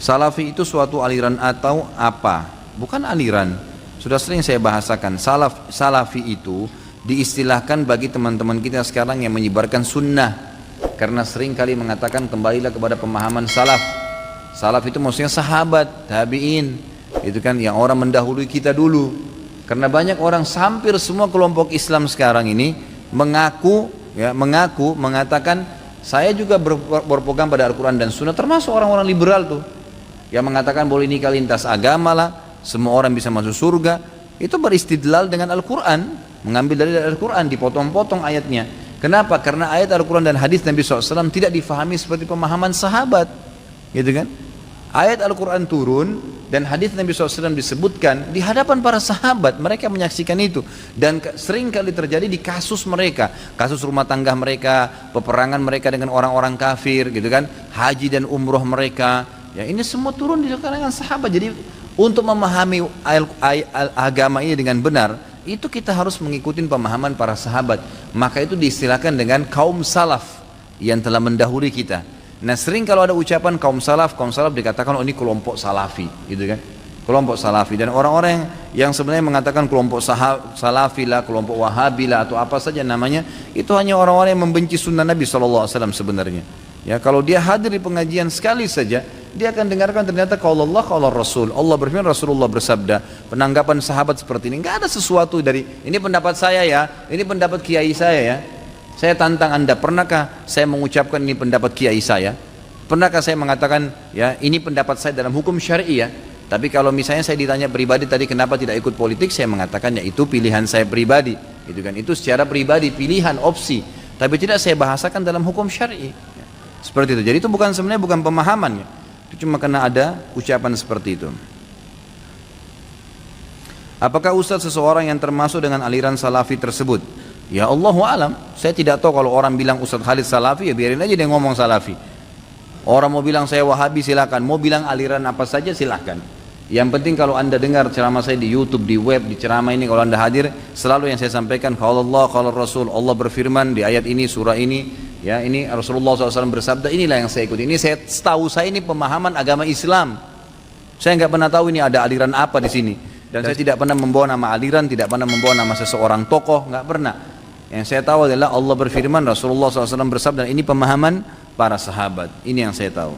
Salafi itu suatu aliran atau apa? Bukan aliran. Sudah sering saya bahasakan. Salafi itu diistilahkan bagi teman-teman kita sekarang yang menyebarkan sunnah. Karena sering kali mengatakan kembalilah kepada pemahaman salaf. Salaf itu maksudnya sahabat, tabi'in. Itu kan yang orang mendahului kita dulu. Karena banyak orang, hampir semua kelompok Islam sekarang ini mengatakan saya juga berpegang pada Al-Quran dan Sunnah, termasuk orang-orang liberal tuh yang mengatakan boleh nikah lintas agama lah, semua orang bisa masuk surga. Itu beristidlal dengan Al-Quran, mengambil dari Al-Quran, dipotong-potong ayatnya. Kenapa? Karena ayat Al-Quran dan hadis Nabi SAW tidak difahami seperti pemahaman sahabat, gitu kan? Ayat Al-Quran turun dan hadis Nabi SAW disebutkan di hadapan para sahabat, mereka menyaksikan itu. Dan sering kali terjadi di kasus mereka, kasus rumah tangga mereka, peperangan mereka dengan orang-orang kafir, gitu kan? Haji dan umroh mereka, ya ini semua turun di kalangan sahabat. Jadi untuk memahami agama ini dengan benar, itu kita harus mengikuti pemahaman para sahabat. Maka itu diistilahkan dengan kaum salaf yang telah mendahului kita. Nah sering kalau ada ucapan kaum salaf dikatakan oh ini kelompok salafi, gitu kan? Kelompok salafi. Dan orang-orang yang sebenarnya mengatakan kelompok salafi lah, kelompok wahabi lah, atau apa saja namanya, itu hanya orang-orang yang membenci sunnah Nabi SAW sebenarnya. Ya, kalau dia hadir di pengajian sekali saja, dia akan dengarkan ternyata qaul Allah, qaul Rasul. Allah berfirman, Rasulullah bersabda. Penanggapan sahabat seperti ini, enggak ada sesuatu dari ini pendapat saya ya, ini pendapat kiai saya ya. Saya tantang Anda, pernahkah saya mengucapkan ini pendapat kiai saya? Pernahkah saya mengatakan ya ini pendapat saya dalam hukum syar'i ya? Tapi kalau misalnya saya ditanya pribadi tadi kenapa tidak ikut politik, saya mengatakan ya itu pilihan saya pribadi, gitu kan? Itu secara pribadi, pilihan, opsi. Tapi tidak saya bahasakan dalam hukum syar'i. Seperti itu. Jadi itu sebenarnya bukan pemahamannya. Itu cuma karena ada ucapan seperti itu. Apakah Ustaz seseorang yang termasuk dengan aliran salafi tersebut? Ya Allahu alam. Saya tidak tahu kalau orang bilang Ustaz Khalid salafi, ya biarin aja dia ngomong salafi. Orang mau bilang saya wahabi silakan, mau bilang aliran apa saja silakan. Yang penting kalau Anda dengar ceramah saya di YouTube, di web, di ceramah ini, kalau Anda hadir, selalu yang saya sampaikan qaul Allah, qaul Rasul. Allah berfirman di ayat ini, surah ini, ya ini Rasulullah SAW bersabda, inilah yang saya ikuti. Ini setahu saya ini pemahaman agama Islam. Saya nggak pernah tahu ini ada aliran apa di sini. Dan saya tidak pernah membawa nama aliran, tidak pernah membawa nama seseorang tokoh, nggak pernah. Yang saya tahu adalah Allah berfirman, Rasulullah SAW bersabda, ini pemahaman para sahabat. Ini yang saya tahu.